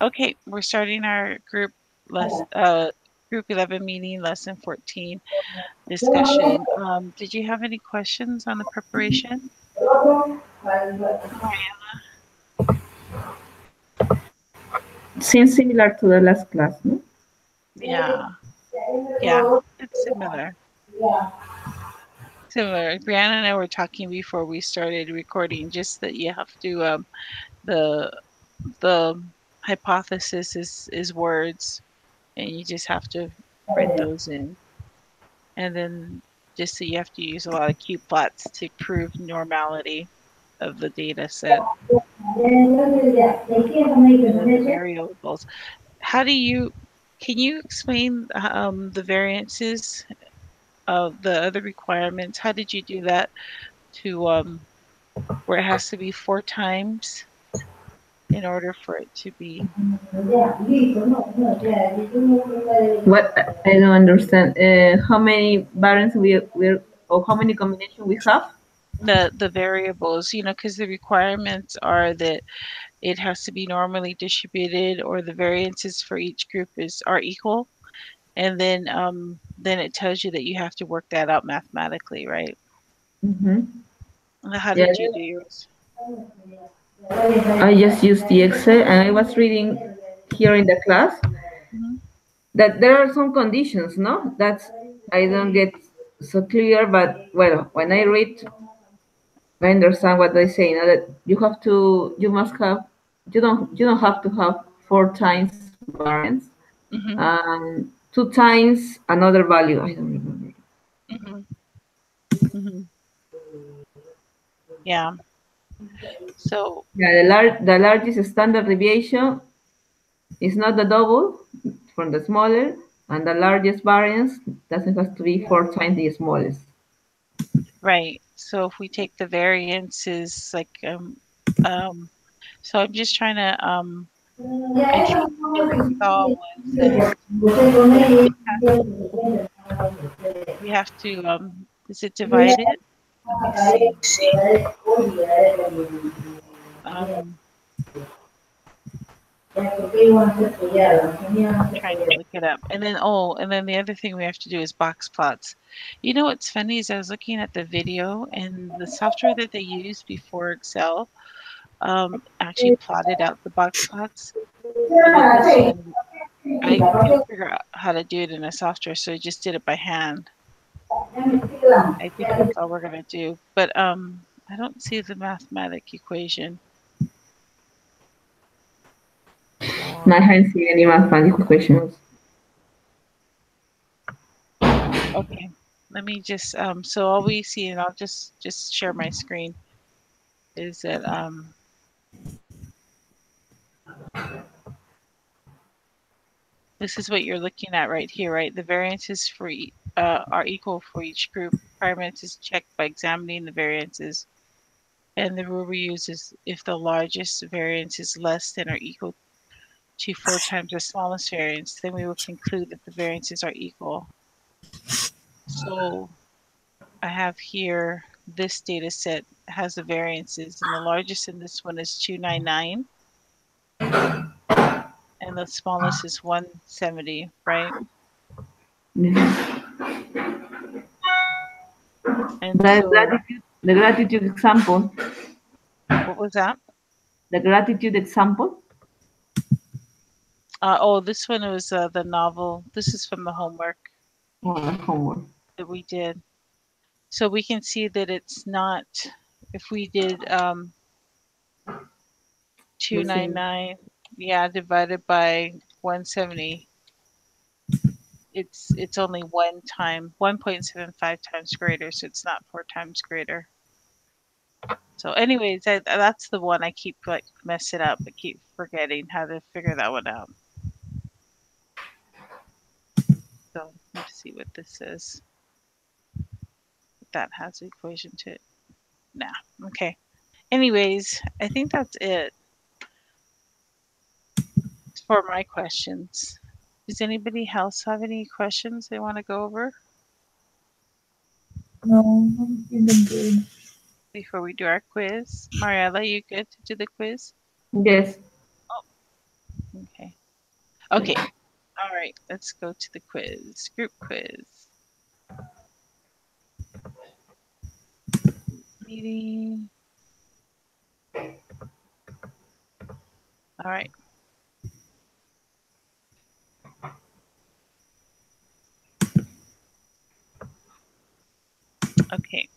Okay, we're starting our group 11 meeting, lesson 14 discussion. Did you have any questions on the preparation? Seems similar to the last class, no? Yeah, yeah, it's similar. Similar. Brianna and I were talking before we started recording, just that you have to the the hypothesis is words, and you just have to write those in, and then just so you have to use a lot of Q plots to prove normality of the data set, and then the variables. How do you can you explain the variances of the other requirements? How did you do that to where it has to be 4 times in order for it to be What I don't understand. How many variants we or how many combinations we have? the variables, because the requirements are that it has to be normally distributed or the variances for each group are equal, and then it tells you that you have to work that out mathematically, right? Mm-hmm. How Yeah, did you do yours? I just used the Excel and I was reading here in the class Mhm. that there are some conditions, no? That I don't get so clear, but well, when I read, I understand what they say. Now that you must have, you don't have to have 4 times variance, Mhm. 2 times another value. I don't remember. Mhm. Mhm. Yeah. So, Yeah, the largest standard deviation is not the double from the smaller, and the largest variance doesn't have to be 4 times the smallest. right. So if we take the variances, like so I'm just trying to I think what we saw was that we have to is it divided? Let me see. Um Trying to look it up. And then the other thing we have to do is box plots. You know what's funny is I was looking at the video, and the software that they used before Excel actually plotted out the box plots. But with this one, I couldn't figure out how to do it in a software, so I just did it by hand. I think that's all we're gonna do. But I don't see the mathematic equation My for. hands see any mathematical questions. Okay, let me just so all we see, and I'll just share my screen, is that this is what you're looking at right here, right? The variances are equal for each group. Requirements is checked by examining the variances. And the rule we use is if the largest variance is less than or equal to 4 times the smallest variance, then we will conclude that the variances are equal. So I have here this data set has the variances, and the largest in this one is 299, and the smallest is 170, right? Yeah. And so The gratitude example, what was that? the gratitude example. Oh, this one was the novel. This is from the homework Oh, homework. that we did. So we can see that it's not, if we did The same. 299, yeah, divided by 170, it's only 1.75 times greater, so it's not 4 times greater. So anyways, that's the one I keep like messing up. I keep forgetting how to figure that one out. So let's see what this is. That has an equation to it. Nah. Okay. Anyways, I think that's it for my questions. Does anybody else have any questions they want to go over No, I'm feeling good. before we do our quiz? Mariella, you good to do the quiz? Yes. Okay. Okay. All right. Let's go to the quiz. Group quiz. Meeting. All right. Okay.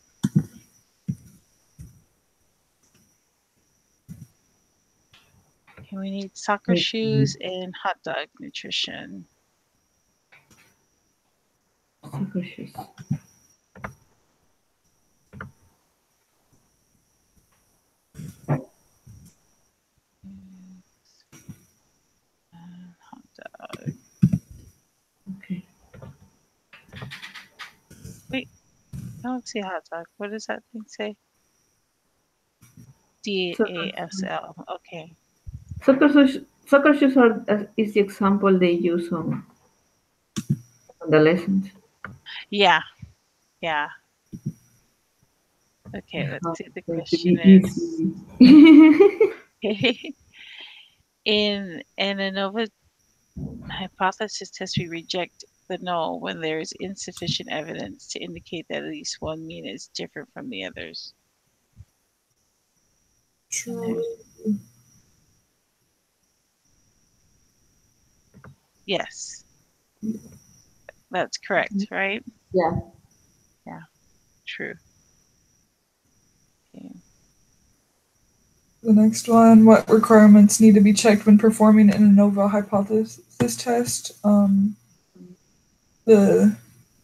Okay. We need soccer shoes and hot dog nutrition. Soccer shoes. And hot dog. Okay. Wait. I don't see hot dog. What does that thing say? DASL. Okay. Soccer shoes are is the example they use on the lessons. Yeah. Yeah. I Okay. Let's hope see. The it's going to question be is easy. in an ANOVA hypothesis test, we reject the null when there is insufficient evidence to indicate that at least one mean is different from the others. And True. there's yes, that's correct, right? Yeah. Yeah, true. Okay. The next one, what requirements need to be checked when performing an ANOVA hypothesis test? The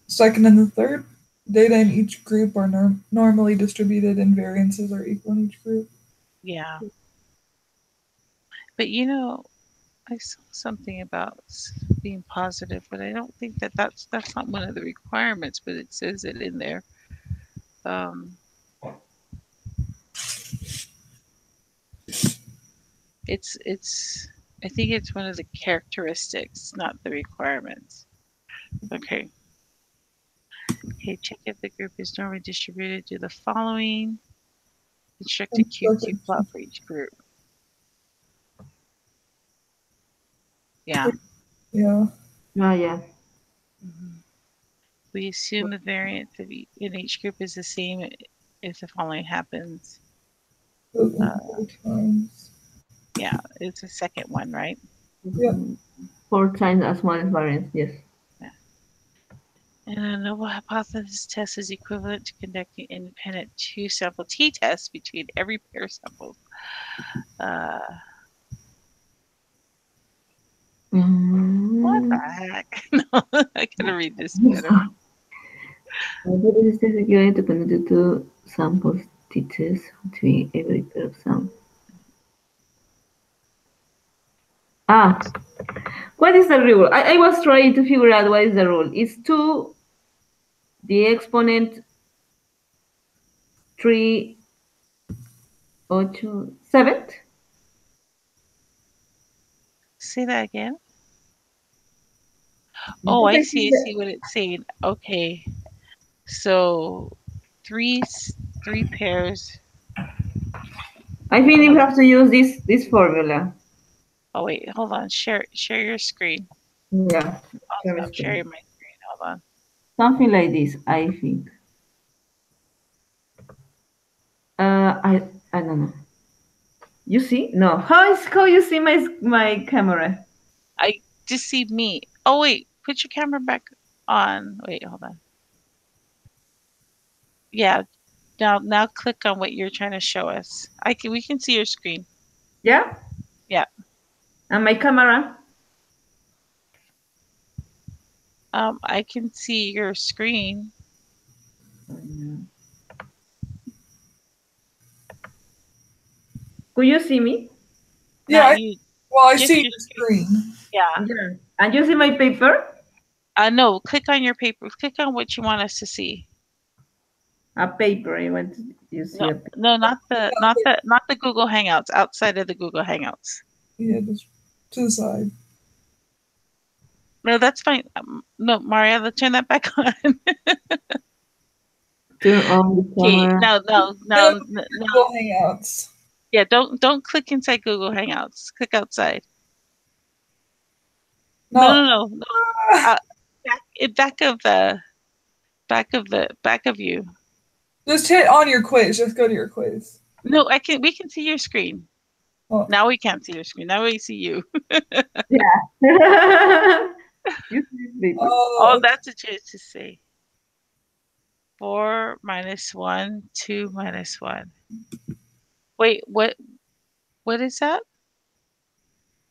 second and the third. Data in each group are normally distributed and variances are equal in each group. Yeah, but I saw something about being positive, but I don't think that that's not one of the requirements, but it says it in there. Um, it's I think it's one of the characteristics, not the requirements. Okay. Okay, check if the group is normally distributed. Do the following. Construct a QQ plot for each group. Yeah. Yeah. Oh, yeah. We assume the variance in each group is the same if the following happens. Times. Yeah, it's the second one, right? Yeah. 4 times as one as variance. Yes. Yeah. And a novel hypothesis test is equivalent to conducting independent two-sample t-tests between every pair of samples. What the heck? No, I gotta read this better. But it is going to connect the two samples teachers between every pair of samples. Ah, what is the rule? I was trying to figure out what is the rule. It's 2 the exponent 3 8 7. Say that again. Oh, Because I I see. think I see what it's saying. Okay, so three three pairs. you Hold on. have to use this formula. Oh wait, hold on. Share your screen. Yeah, I'll share my stop screen. sharing my screen. Hold on. Something like this, I think. I don't know. You see? No. How you see my camera? I just see me. Oh wait, put your camera back on. Wait, hold on. Yeah. Now click on what you're trying to show us. We can see your screen. Yeah. Yeah. And my camera. I can see your screen. Could you see me? Yeah. Not you. Well, I Just see your your screen. screen. Yeah. Yeah. And you see my paper? No, click on your paper. Click on what you want us to see. A paper. I want you see No, a paper. no, not the Google Hangouts. Outside of the Google Hangouts. Yeah, just to the side. No, that's fine. No, Mariella, turn that back on. Turn on the Okay, camera. now, Google Hangouts. yeah, don't click inside Google Hangouts. Click outside. No, No. no, no, no. Uh, back of you. Just hit on your quiz. Just go to your quiz. No, I can. We can see your screen. Oh, Now we can't see your screen. Now we see you. Yeah. You sleep. Oh, oh, that's a chance to say. 4 minus 1, 2 minus 1. Wait, what is that?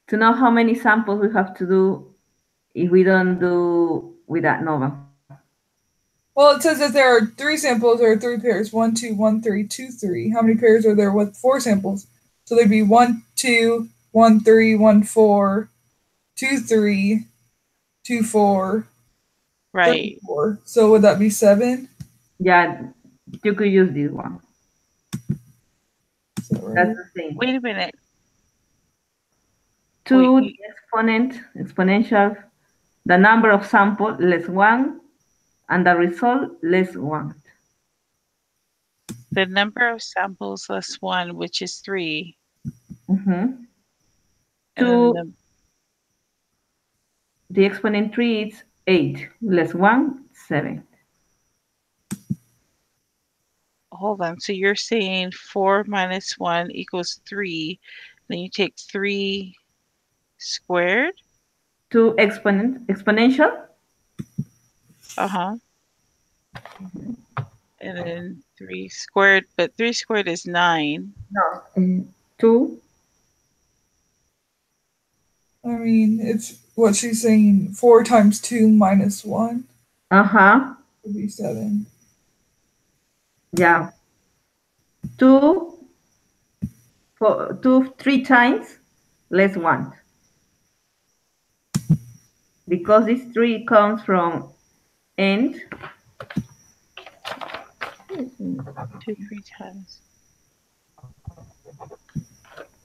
To know how many samples we have to do if we don't do with that Nova. well, it says that there are 3 samples. There are 3 pairs. 1, 2, 1, 3, 2, 3. How many pairs are there with 4 samples? So there'd be 1, 2, 1, 3, 1, 4, 2, 3, 2, 4, 3, Right. 4. So would that be 7? Yeah, you could use this one. Is that That's right? the thing. Wait a minute. Wait, 2 the exponential, the number of sample less 1, and the result less 1. the number of samples less 1, which is 3, Mm-hmm. and then 2, the exponent 3 is 8, less 1, 7. hold on. So you're saying 4 minus 1 equals 3. Then you take 3 squared. 2 exponential? Uh-huh. And then 3 squared, but 3 squared is 9. No. 2, I mean, it's what she's saying. 4 times 2 minus 1 uh-huh, would be 7. yeah. 2, 2, 3 times less 1. Because this 3 comes from end, 2, 3 times.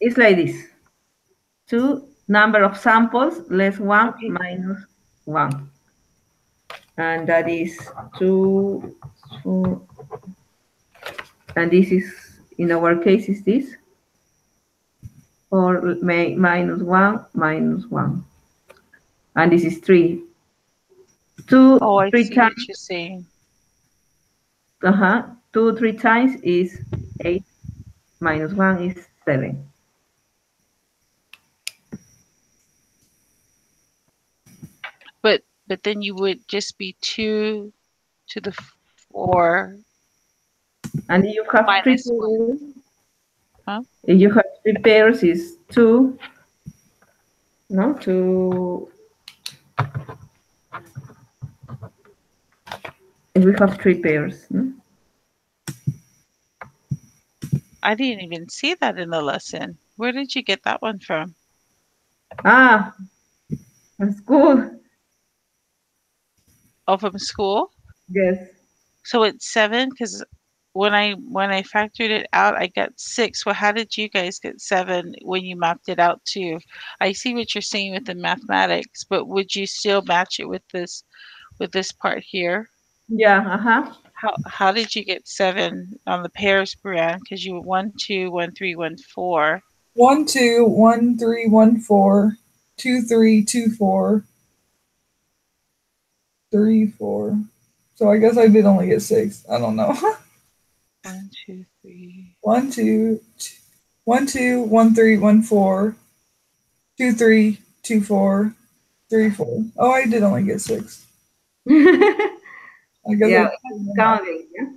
it's like this. 2 number of samples less 1 Okay. minus 1. And that is 2, 4, and this is, in our case, is this? 4 minus 1 minus 1. And this is 3. 2, Oh, I 3 see what times, you're saying. 2, 3 times is 8, minus 1 is 7. But then you would just be 2 to the 4 And you have 3 minus 1. pairs. Huh? If you have 3 pairs, is 2, no? 2, if we have 3 pairs. No? I didn't even see that in the lesson. Where did you get that one from? Ah, that's good. Oh, from school? Yes. So it's 7 because when I factored it out, I got 6. Well, how did you guys get 7 when you mapped it out too? I see what you're saying with the mathematics, but would you still match it with this part here? Yeah, uh-huh. How did you get 7 on the pairs, Brian? Because you 1, 2, 1, 3, 1, 4. 1, 2, 1, 3, 1, 4, 2, 3, 2, 4, 3, 4. So I guess I did only get 6. I don't know. 1, 2, 3. 1, 2, 1, 2, 1, 3, 1, 4, 2, 3, 2, 4, 3, 4. Oh, I did only get 6. I guess I Yeah, just did one more. counting. Yeah.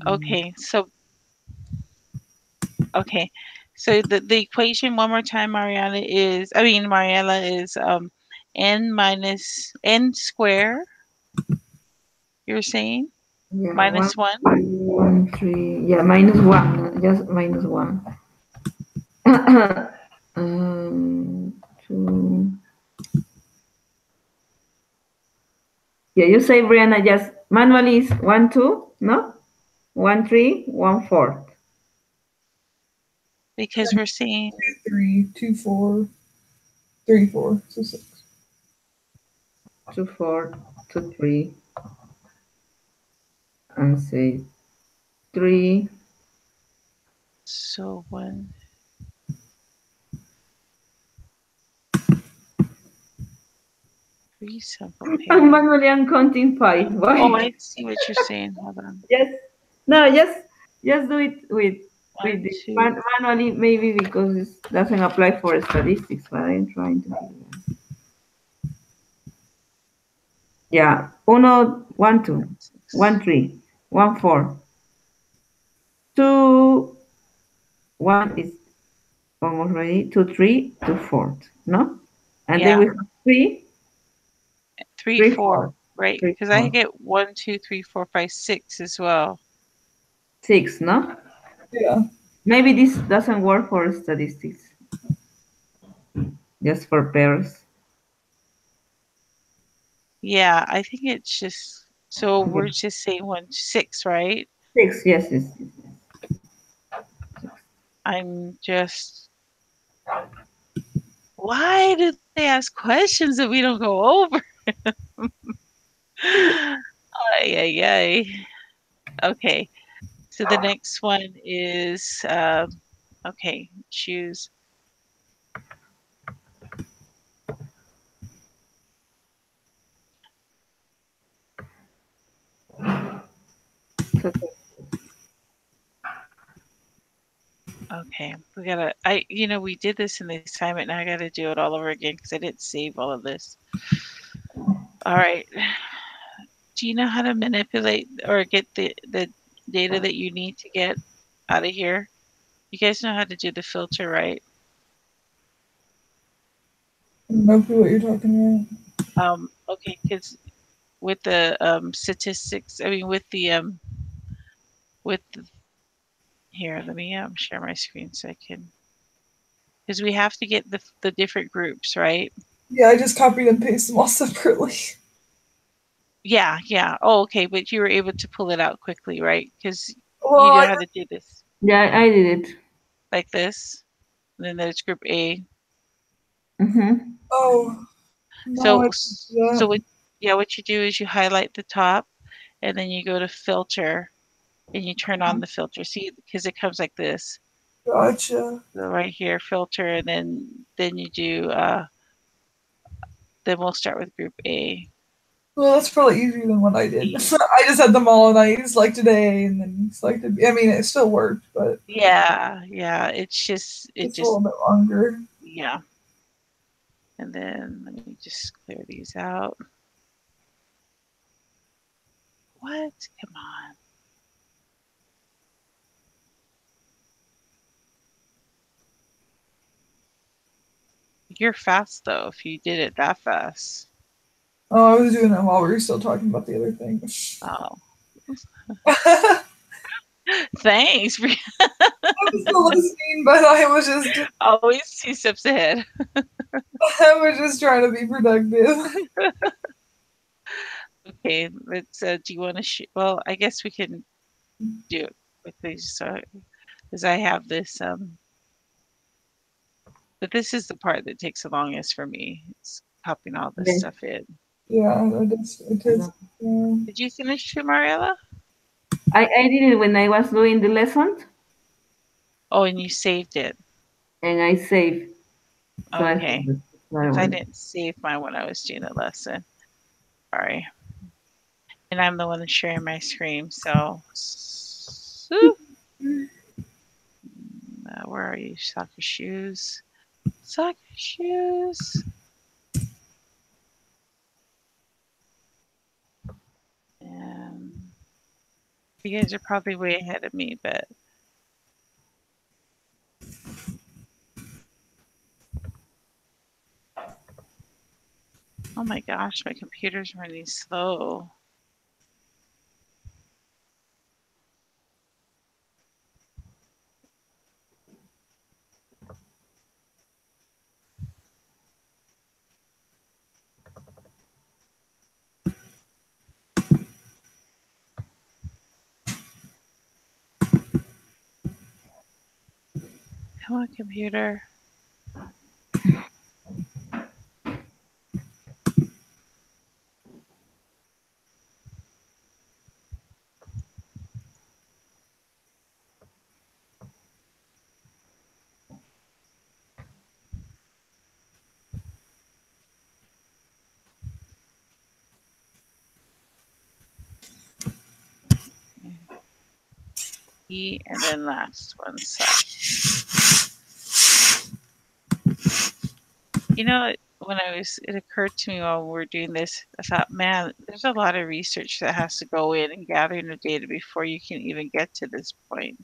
Okay, so okay. So the equation one more time, Mariella is n minus n square, you're saying? Yeah, one, Minus 1? 1, 3. Yeah, minus 1. Just minus 1. 2. Yeah, you say, Brianna, just manually is 1, 2, no? 1, 3, 1, 4. Because we're saying 2, 3, 2, 4, 3, 4. So 6. 2, 4, 2, 3, and say 3. so 1. Three simple pairs. Manually, I'm counting five. Oh, Why? I see what you're saying. Hold on. Just no, just do it with One, the two. manually, maybe because it doesn't apply for statistics. But I'm trying to figure. Yeah, uno, one, two, one, Six. three, one, four, two, one is almost ready. Two, three, two, four. No, and then Yeah, we have three, three, three, four. four, Right, three, because I four, get one, two, three, four, five, six as well. six. No, Yeah. maybe this doesn't work for statistics. Just for pairs. Yeah, I think it's just so Yeah. we're just saying one, six, right? Six. Yes, yes, yes. I'm just why do they ask questions that we don't go over? Ay, ay, ay. Okay, so the next one is okay, choose. So, Okay, we gotta. We did this in the assignment. Now I gotta do it all over again because I didn't save all of this. All right. Do you know how to manipulate or get the data that you need to get out of here? You guys know how to do the filter, right? I don't know what you're talking Okay, because with the statistics, I mean, with the, here, let me share my screen so I can, because we have to get the different groups, right? Yeah, I just copied and pasted them all separately. Yeah, yeah. Oh, okay, but you were able to pull it out quickly, right? Because you Well, know I how to just, do this yeah, I did it. like this. And then there's group A. Mm-hmm. oh, no, I So, didn't do that. yeah, what you do is you highlight the top, and then you go to filter, and you turn on the filter. See, because it comes like this. Gotcha. So right here, filter, and then you do. Then we'll start with group A. Well, that's probably easier than what I did. B. I just had them all and I selected A and then selected B. I mean, it still worked, but Yeah, yeah. It it's a just, little bit longer. yeah. And then let me just clear these out. What? Come on. You're fast though. If you did it that fast. Oh, I was doing that while we were still talking about the other thing. Oh, I thanks. was still listening, but I was just Always two steps ahead. I was just trying to be productive. Okay, let's. Do you want to? Well, I guess we can do it quickly, so because I have this. But this is the part that takes the longest for me. It's copying all this Then, stuff in. Yeah, it is. Yeah. Did you finish too, Mariella? I did it when I was doing the lesson, Oh, and you saved it. and I saved. So I Okay, have the other because I one. didn't save mine when I was doing the lesson. Sorry. And I'm the one that's sharing my screen. Where are you? Soccer shoes. Soccer shoes. And you guys are probably way ahead of me, but oh my gosh, my computer's running slow. Come on, computer. and then last one, psi. You know, it occurred to me while we were doing this, I thought, man, there's a lot of research that has to go in and gathering the data before you can even get to this point.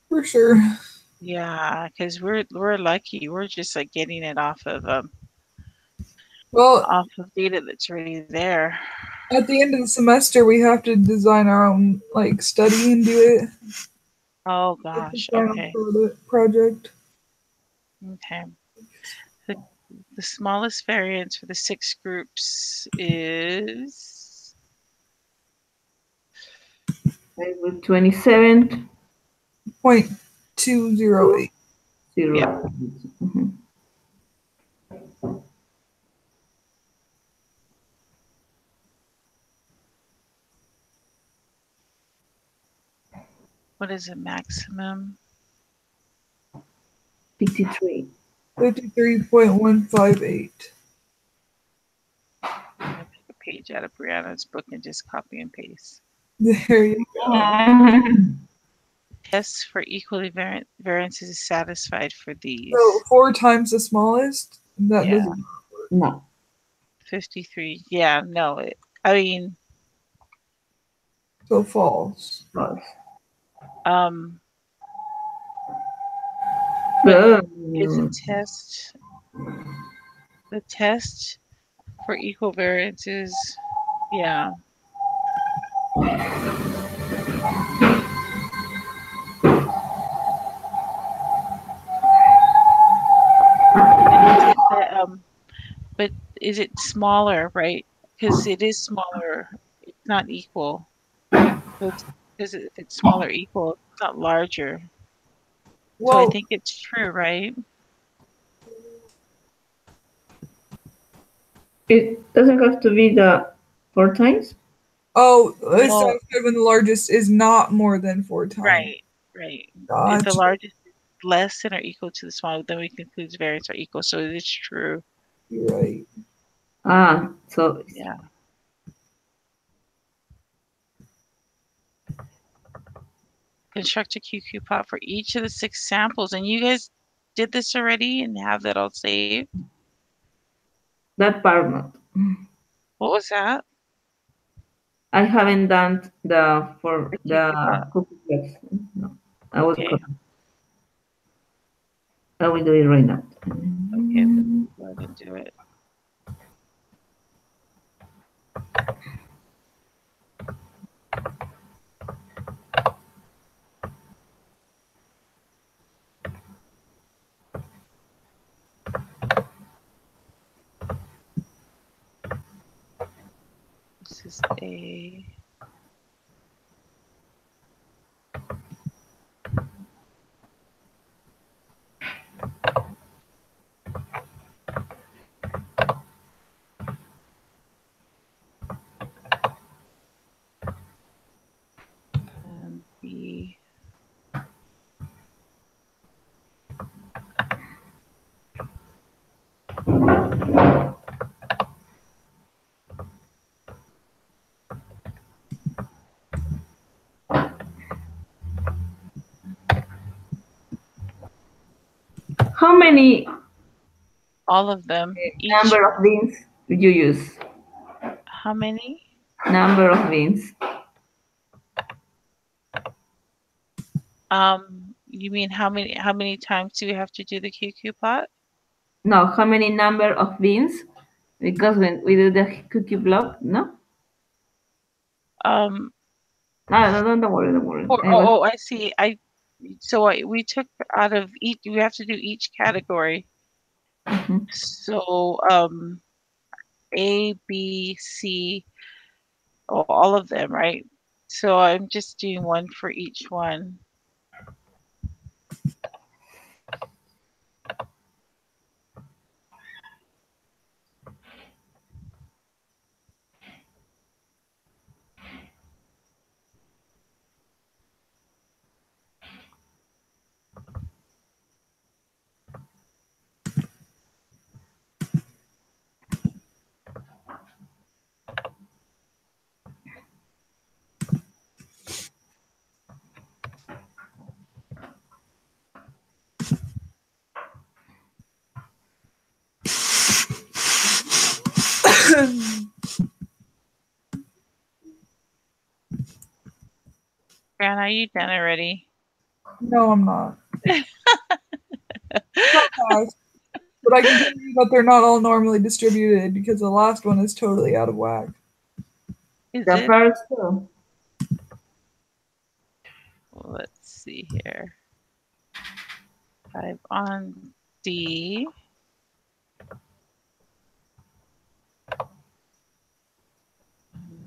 For sure. Yeah, because we're lucky. We're just like getting it Well, off of data that's already there. at the end of the semester, we have to design our own like study and do it. Oh Like the gosh, final okay. project. Okay. The, the smallest variance for the 6 groups is 27 .208. yeah. Mhm. What is the maximum? 53. 53.158. I'm gonna take a page out of Brianna's book and just copy and paste. There you go. Tests for equally variances is satisfied for So these. 4 times the smallest. That Yeah, doesn't. No. 53. Yeah, no. I mean, So false. False. um, but is a Good. test the test for equal variances? Yeah. But is it but is it smaller, right? Because it is smaller. It's not equal. So it's because if it's smaller equal, it's not larger. So I Well, think it's true, right? It doesn't have to be the 4 times. oh, it's No, satisfied when the largest is not more than 4 times. right, right. If the Gotcha. largest is less than or equal to the small, then we conclude the variance are equal. So it is true. You're right. So Yeah. Construct a QQ plot for each of the 6 samples. And you guys did this already and have that all saved? that part not. What was that? I haven't done the for The the QQ plot. cookie blocks. No, I will. Okay. I will do it right now. Okay, let me go ahead and do it. This is A. And B. How many All of them. Each, number of beans do you use? how many? Number of beans. You mean how many times do we have to do the QQ plot? No, how many number of beans? Because when we do the cookie block, no? Um, No, no, don't worry, don't worry. for, I was I see. We took out of each, we have to do each category. mhm. So, A, B, C, all of them, right? So I'm just doing one for each one. Gran, are you done already? No, I'm not. Not fast. But I can tell you that they're not all normally distributed because the last one is totally out of whack. Is The it? first two. Let's see here. 5 on D.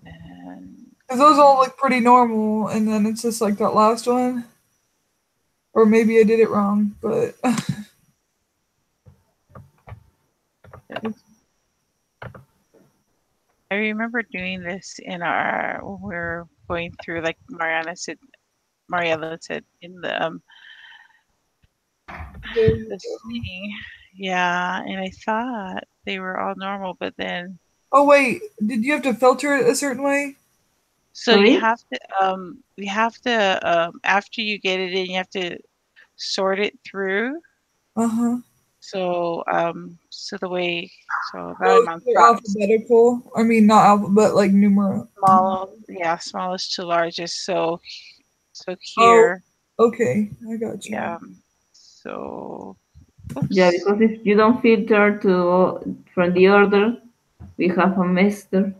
And Because those all look pretty normal, and then it's just like that last one. Or maybe I did it wrong, but I remember doing this in our when we were going through, like Mariella said in the thing. Yeah, and I thought they were all normal, but then oh wait, did you have to filter it a certain way? so Sorry? you have to after you get it in, you have to sort it through. Uh huh. So the way so that Oh, I'm on so socks. alphabetical. I mean, not alphabet, like numeral. Smallest to largest. So Oh, here, okay, I got you. yeah. So Yeah, oops. because if you don't filter to from the order, we have a mess there.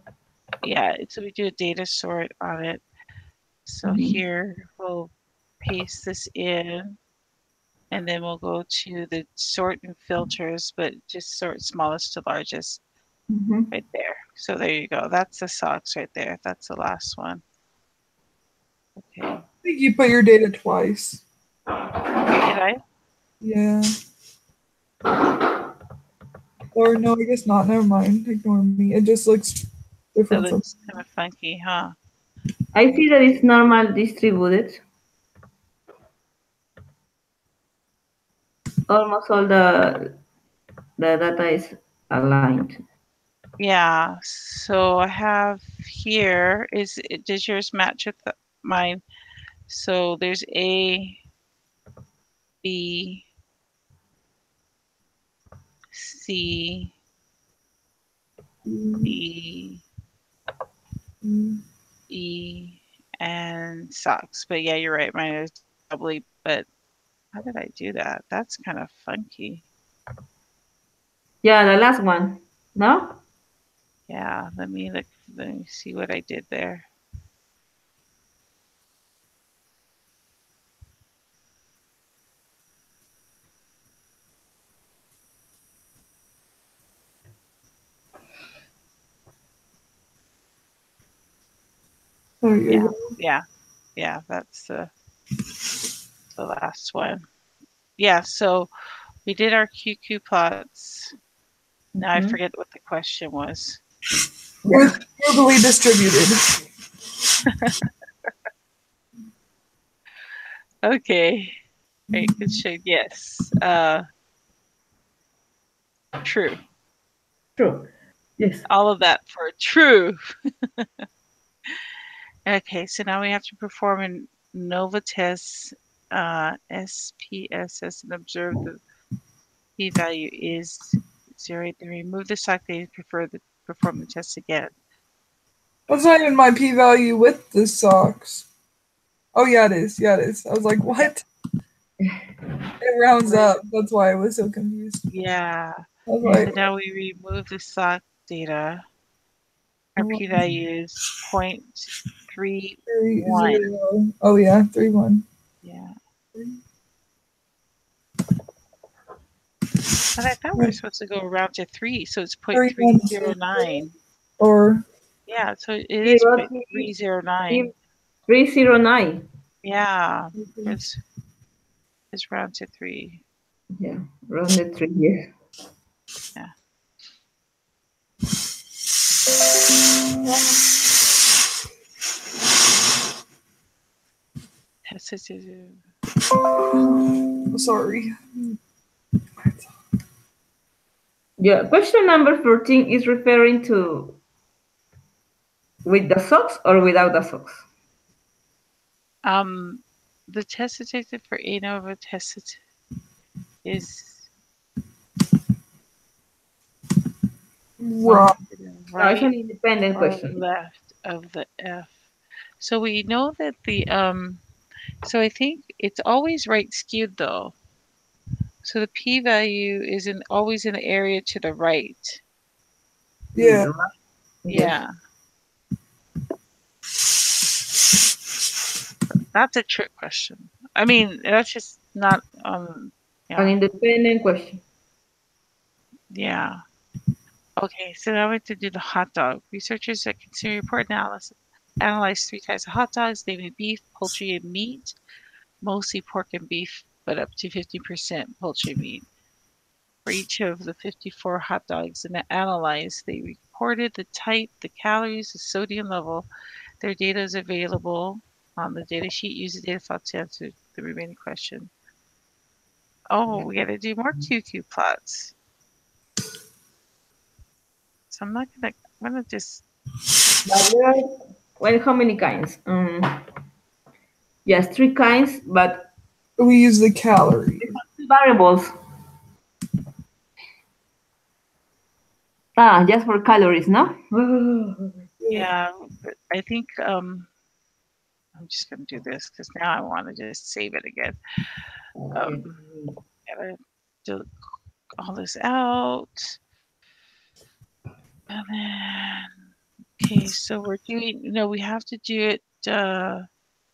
Yeah, so we do a data sort on it. So Mhm. here we'll paste this in and then we'll go to the sort and filters, but just sort smallest to largest Mhm. right there. So there you go. That's the socks right there. That's the last one. Okay. I think you put your data twice. Did I? Yeah. Or no, I guess not. Never mind. Ignore me. It just looks That different from. looks kind of funky, huh? I see that it's normal distributed. Almost all the data is aligned. Yeah. So I have here does yours match with mine? So there's A, B, C, Mm, D, mm. E, and socks. But yeah, you're right. Mine is doubly. But how did I do that? That's kind of funky. Yeah, the last one. No? Yeah. Let me look. Let me see what I did there. There you Yeah. go. Yeah. Yeah. That's the last one. Yeah. So we did our QQ plots. Now I Mhm. forget what the question was. Yeah. Globally distributed. Okay. Very good show. Yes. True. True. Yes. All of that for true. Okay, so now we have to perform a NOVA test, SPSS, and observe the p-value is 0. Then remove the sock data and perform the test again. That's not even my p-value with the socks. Oh yeah, it is. Yeah, it is. I was like, what? It rounds up. That's why I was so confused. Yeah. I was So like, now we remove the sock data. Our oh, p-value is 0.31. 0. Oh yeah, 3 1. Yeah. But I thought we were supposed to go around to 3, so it's 3 1 0.309. or Yeah, so it He is wrote 0.309. 309. Yeah, it's round to 3. Yeah, rounded 3 years. Yeah. sorry. Yeah, question number 14 is referring to with the socks or without the socks? Um, the test detected for ANOVA tested is Right. one to the No, it's right an independent or question. left of the F. So we know that the So I think it's always right skewed though. So the p-value is always in the area to the right. Yeah. Yes. Yeah, that's a trick question. I mean, that's just not An yeah. independent question. Yeah. Okay, so now we have to do the hot dog. Researchers at Consumer Report analyzed three types of hot dogs, namely beef, poultry, and meat. Mostly pork and beef, but up to 50% poultry meat. For each of the 54 hot dogs analyzed, they reported the type, the calories, the sodium level. Their data is available on the data sheet. Use the data file to answer the remaining question. Oh, we got to do more QQ plots. So I'm gonna just, But there are, well, how many kinds? Yes, three kinds, but We use the calories. two variables. Ah, just for calories, no? yeah, but I think I'm just gonna do this because now I want to just save it again. Um, gotta do all this out. And then, okay, so we're doing, no, we have to do it,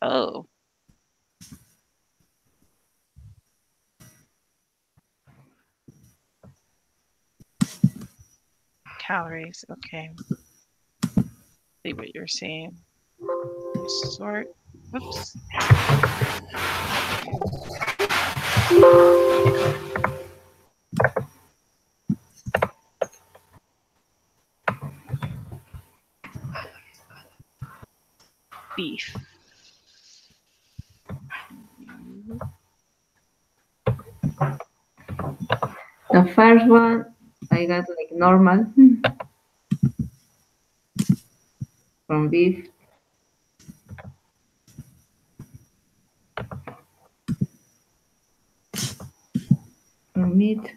oh, calories. Okay. See what you're saying. Sort. Oops. Beef. The first one, I got like normal from beef. From meat.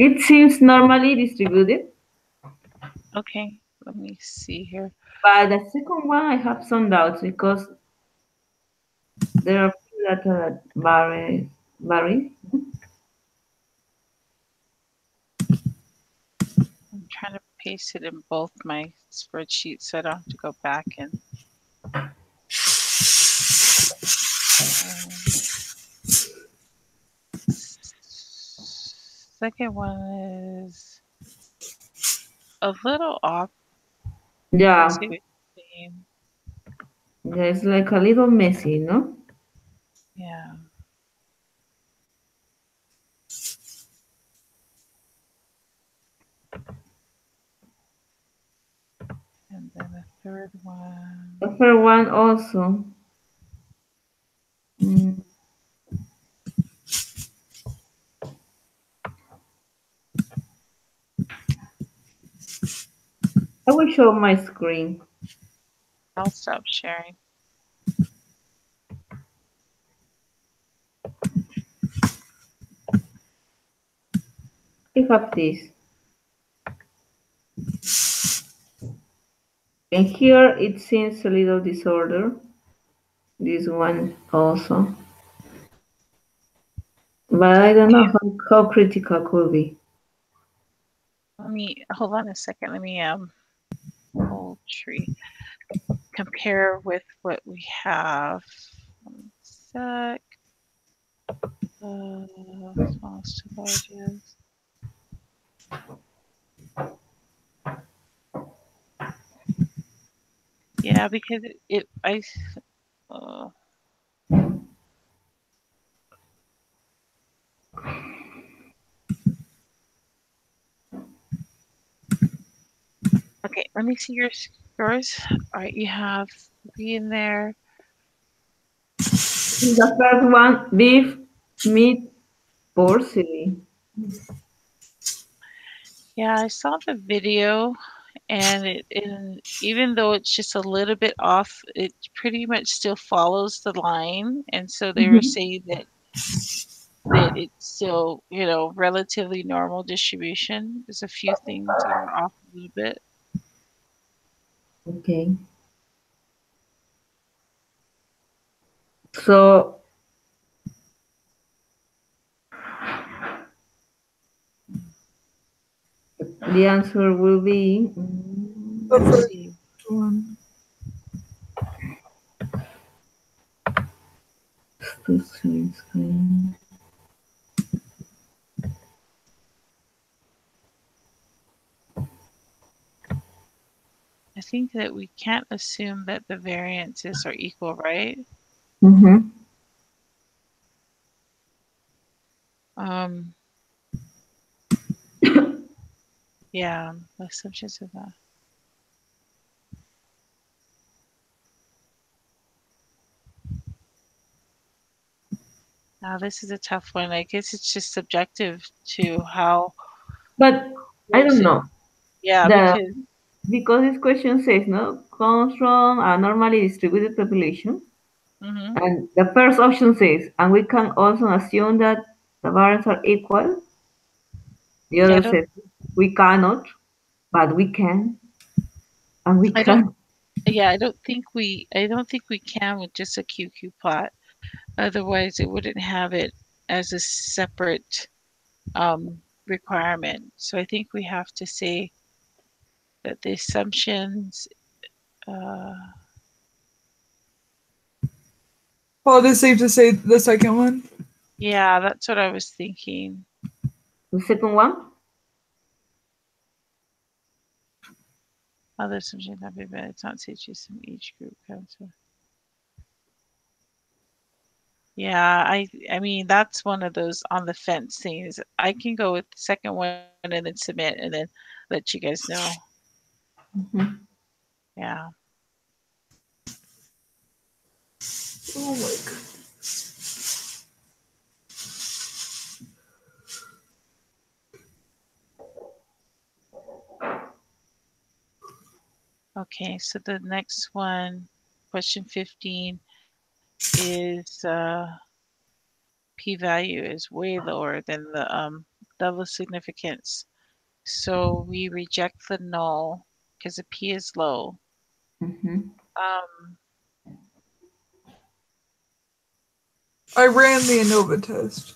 It seems normally distributed, Okay, let me see here. but the second one I have some doubts because there are few that vary. I'm trying to paste it in both my spreadsheets so I don't have to go back and. Second one is a little off. I Yeah, see what you're saying. yeah, it's like a little messy, no? Yeah. And then the third one. The first one also. Mm, I will show my screen. I'll stop sharing. I have this. And here it seems a little disorder. This one also. But I don't know how critical could be. Let me hold on a second. Let me poultry compare with what we have. One sec. Smallest to largest. Yeah, because uh, okay, let me see your scores. All right, you have three in there. The first one, beef, meat, porcini. Yeah, I saw the video, and even though it's just a little bit off, it pretty much still follows the line. And so they were Mhm. saying that it's still, relatively normal distribution. There's a few things that are off a little bit. Okay. So the answer will be The Let's first see. one. I think that we can't assume that the variances are equal, right? mm-hmm. Um, yeah, assumptions of that. Now, this is a tough one. I guess it's just subjective to how But I close don't it. know. Yeah, The because because this question says no comes from a normally distributed population, hmm and the first option says, and we can also assume that the variance are equal. The yeah, other says we cannot, but we can, and we I don't, can. yeah, I don't think we can with just a QQ plot. Otherwise, it wouldn't have it as a separate requirement. So I think we have to say that the assumptions, uh, Well, it is safe to say the second one. yeah, that's what I was thinking. The second one. Other assumptions not be bad. It's not safe to assume each group counts. Yeah, I mean that's one of those on the fence things. I can go with the second one and then submit and then let you guys know. Mhm. Yeah. Oh my god. Okay, so the next one, question 15, is p-value is way lower than the double significance. So we reject the null because the p is low. Mhm. Um, I ran the ANOVA test.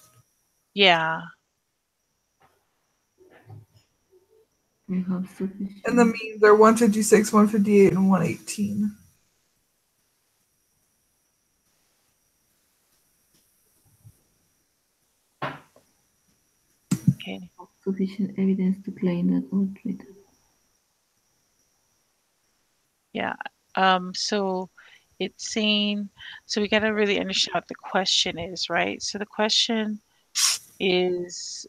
yeah, We have And the sufficient. means are 156, 158, and 118. okay. Sufficient evidence to claim that all data. Yeah. So it's saying, so we got to really understand what the question is, right? So the question is,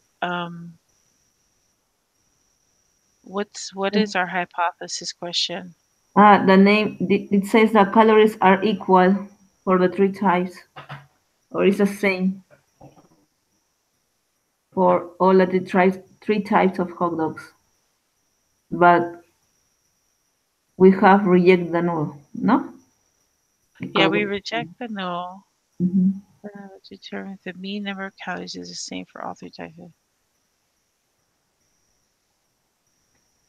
what is our hypothesis question? The name it says that calories are equal for the three types, or it's the same for all of the three types of hot dogs. But we have rejected the null, no? Yeah, Because we reject the null. mhm. Determine the mean number of calories is the same for all three types.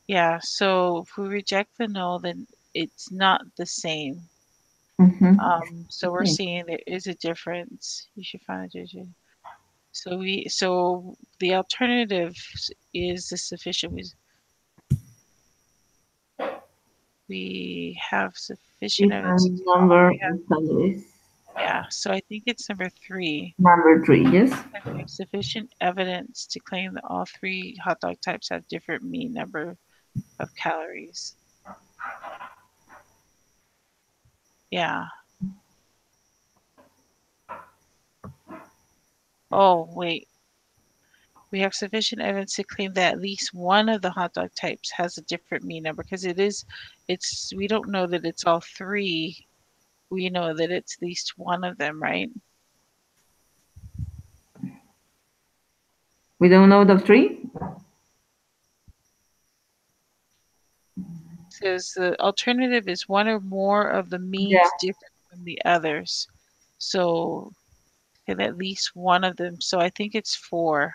Yeah, so if we reject the null, then it's not the same. Mhm. So we're Okay. seeing there is a difference. You should find a JJ. So the alternative is the sufficient. We have sufficient evidence Different to all number three have. of calories. Yeah, so I think it's number three. Number three, yes. We have sufficient evidence to claim that all three hot dog types have different mean number of calories. Yeah. Oh, wait. We have sufficient evidence to claim that at least one of the hot dog types has a different mean number because we don't know that it's all three. We know that it's at least one of them, right? We don't know the three? Says the alternative is one or more of the Yeah. means different from the others. So, and at least one of them. So I think it's four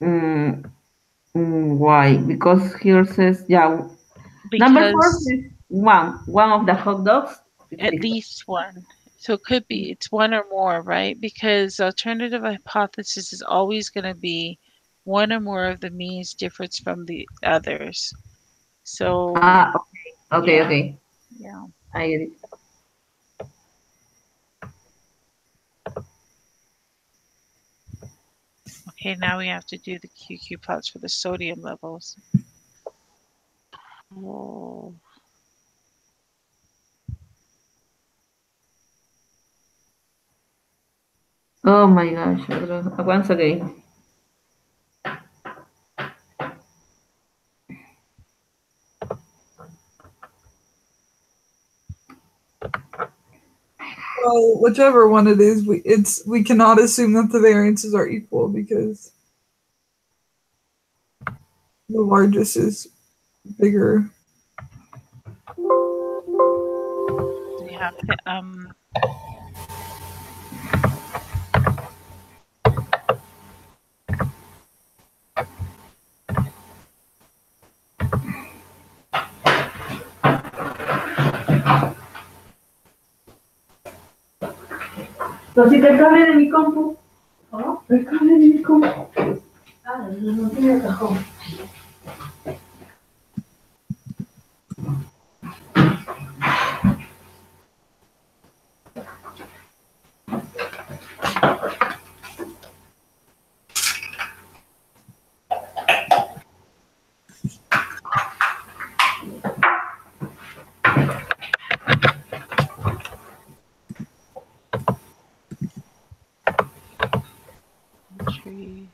Mm, why? Because here says, yeah, number four because is one of the hot dogs is at different. least one. So it could be it's one or more, right? Because the alternative hypothesis is always going to be one or more of the means difference from the others. So, Ah, okay, yeah, okay. yeah. I get it. Okay, now we have to do the QQ plots for the sodium levels. Oh, Oh my gosh. Once again. Well, whichever one it is, we cannot assume that the variances are equal because the largest is bigger. we have to Pero si el cable de mi compu. ¿Oh? El cable de mi compu. Ah, no tiene cajón. tree.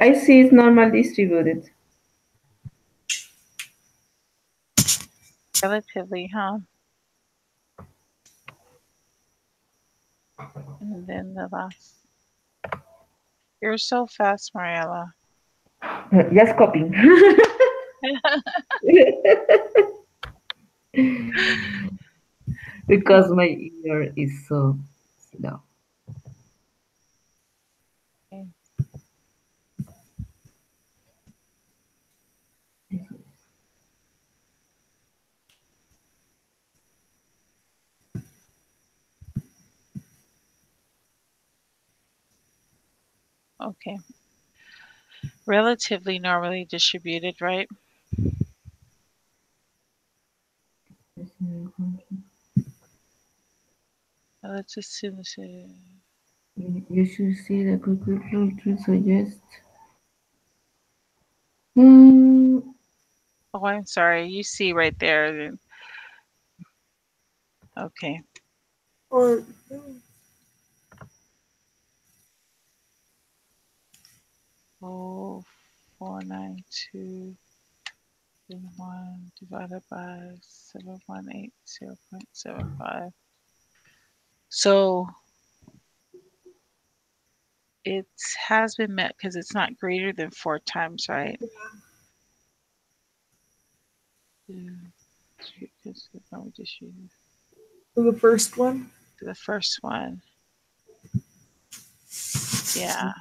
I see it's normal distributed. Relatively, huh? And then the last. You're so fast, Mariella. Just copying. Because my ear is so slow. Okay. Okay. Relatively normally distributed, right? Let's assume this is. You should see the rule to suggest. Mm, Oh, I'm sorry. You see right there. Okay. Or Oh, 492.1 divided by 7180.75. So it has been met because it's not greater than 4 times, right? Two, three, because we just use the first one. the first one. Yeah.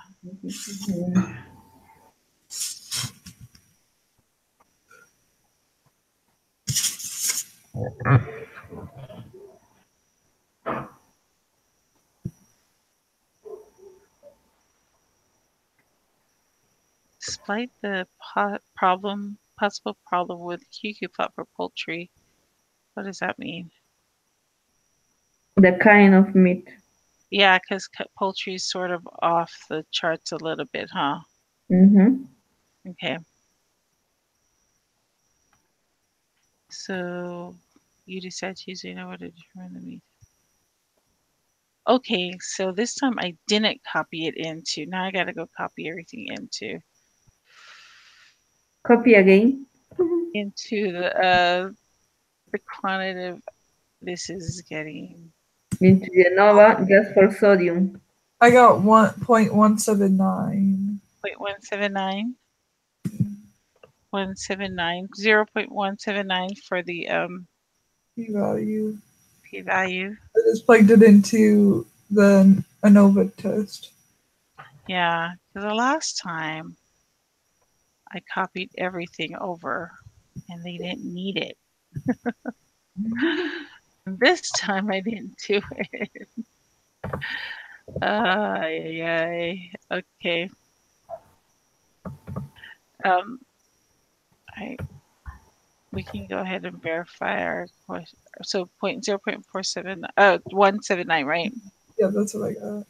Despite the possible problem with QQ plot for poultry, what does that mean? The kind of meat. Yeah, because poultry is sort of off the charts a little bit, huh? Mm-hmm. Okay. So you decide to use in order to determine the meat. Okay, so this time I didn't copy it into. Now I gotta go copy everything Copy again. into the quantitative. This is getting Into Genova just for sodium. I got 1.179. 0.179, 0.179 for the P value. p-value. I just plugged it into the ANOVA test. Yeah, because the last time I copied everything over and they didn't need it. This time I didn't do it. Yeah. Okay. Um, I we can go ahead and verify our question. So 0.0.47, 179, right? Yeah, that's what I got.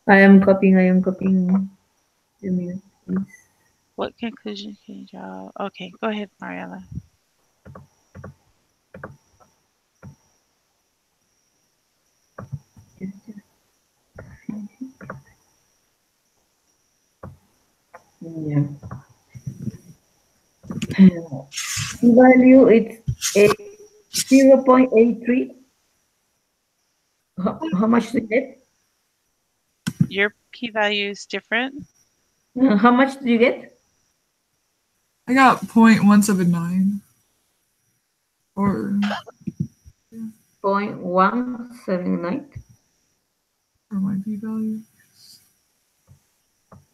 I am copying. I am copying. 2 minutes, please. What conclusion can you draw? Okay, go ahead, Mariella. Yeah. Value it's a 0.83. How much do you get? Your p-value is different. How much do you get? I got 0.179. Or 0.179. for my p value.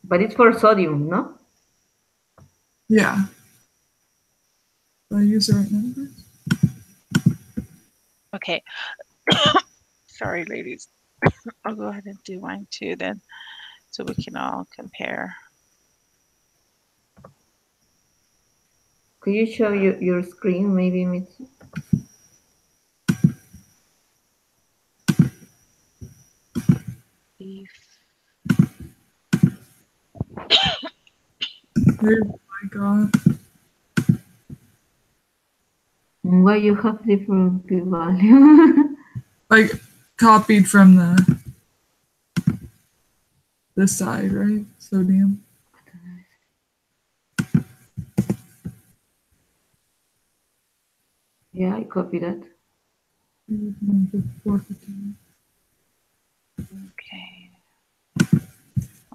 But it's for sodium, no? Yeah. Did I use the right numbers? Okay. Sorry, ladies. I'll go ahead and do mine too then, so we can all compare. Could you show your screen, maybe, Mitzi? Beef. Here's what I got. Why you have different p-value? Like copied from the this side, right? Sodium. Yeah, I copy that. 415. Okay.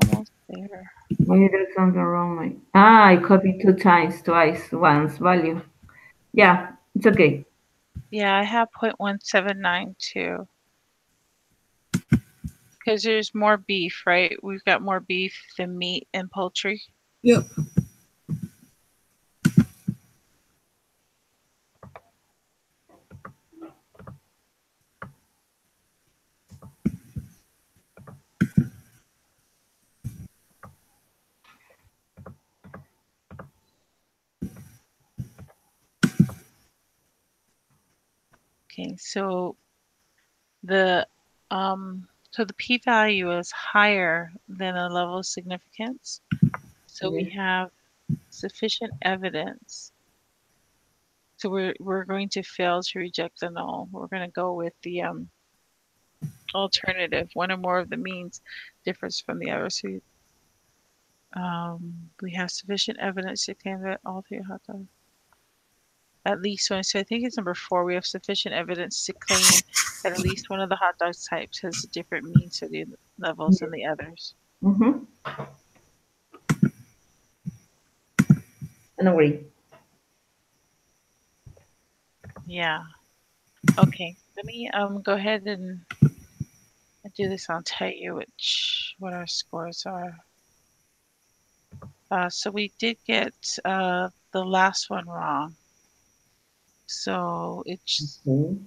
Almost there. Maybe there's something wrong. I copied 2 times, twice, once value. Yeah, it's okay. Yeah, I have 0.179 too. Because there's more beef, right? We've got more beef than meat and poultry. Yep. Okay, the so the p-value is higher than a level of significance. So we Yes. have sufficient evidence So we're going to fail to reject the null. We're going to go with the alternative. One or more of the means differs from the other. So we have sufficient evidence to claim that all three hot dogs. At least one. So I think it's number 4. We have sufficient evidence to claim that at least one of the hot dog types has a different mean sodium levels than the others. Mm-hmm. And agree. Yeah. Okay. Let me go ahead and do this. I'll tell you what our scores are. So we did get the last one wrong. So it's Okay.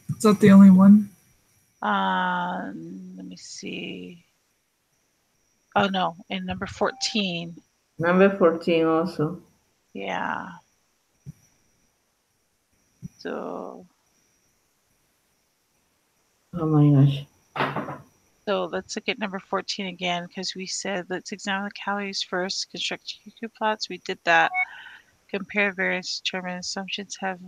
Is that the only one? let me see. Oh no, in number 14. Number 14 also. Yeah. So Oh my gosh. let's look at number 14 again, because we said let's examine the calories first, construct QQ plots. We did that. Compare variance, determine assumptions have.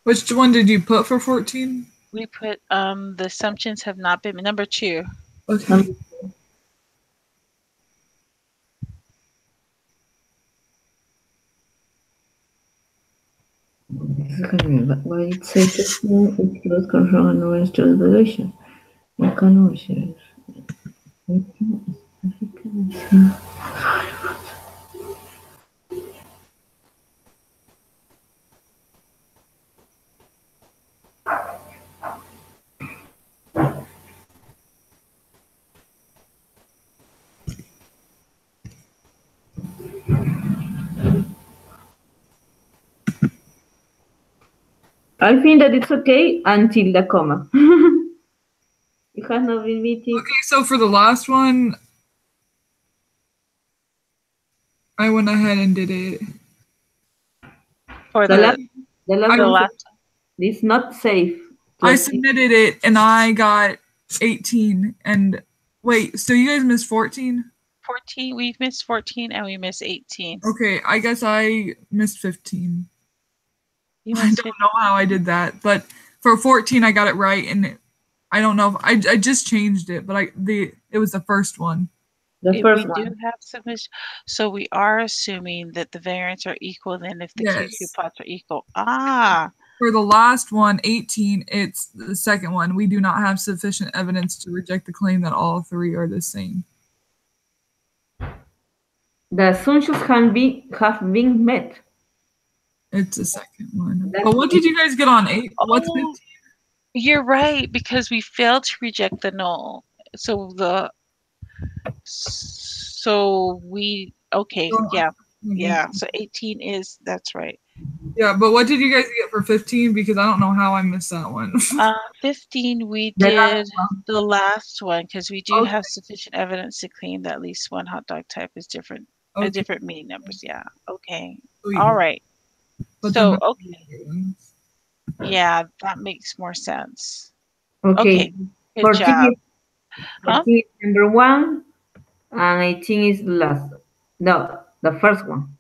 Which one did you put for 14? We put the assumptions have not been number 2. Okay. Why it says it close control and no is just evaluation. I cannot share. I think that it's okay until the comma. It has not been meted. Okay, so for the last one, I went ahead and did it. For The last the one last is not safe. I submitted it and I got 18. And wait, so you guys missed 14? 14, we missed 14 and we missed 18. Okay, I guess I missed 15. You I missed don't know how I did that, but for 14 I got it right, and I don't know if I just changed it, but it was the first one. The If first we one. do have submission, so we are assuming that the variants are equal then if the QQ Yes. plots are equal. Ah, For the last one, 18, it's the second one. We do not have sufficient evidence to reject the claim that all three are the same. The assumptions have been met. It's the second one. But what did you guys get on 8? What's 15? oh, you're right, because we failed to reject the null. So okay, yeah. So 18 is, that's right. Yeah, but what did you guys get for 15? Because I don't know how I missed that one. 15, we The did last one. the last one because we do Okay. have sufficient evidence to claim that at least one hot dog type is different, Okay. different meaning numbers. Yeah. Okay. Sweet. All right. But So, then okay. Yeah, that makes more sense. Okay. Good 14 job. Huh? 14 is number 1, and 18 is the last. No, the first one.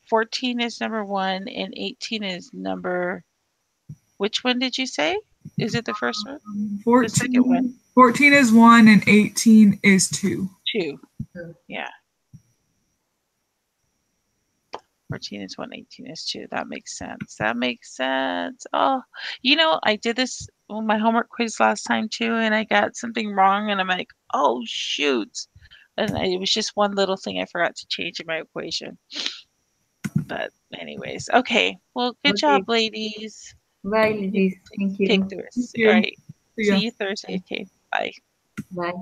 14 is number 1 and 18 is number. Which one did you say? Is it the first one? 14, The second one. 14 is 1 and 18 is 2. 2. Yeah. 14 is 1, 18 is 2. That makes sense. That makes sense. Oh, I did this on my homework quiz last time too, and I got something wrong, and I'm like, oh, shoot. And it was just one little thing I forgot to change in my equation. But anyways, okay. Well, good job, ladies. Bye, ladies. Thank you. Take this. Thank you. All right. See ya. See you Thursday. Okay. Bye. Bye.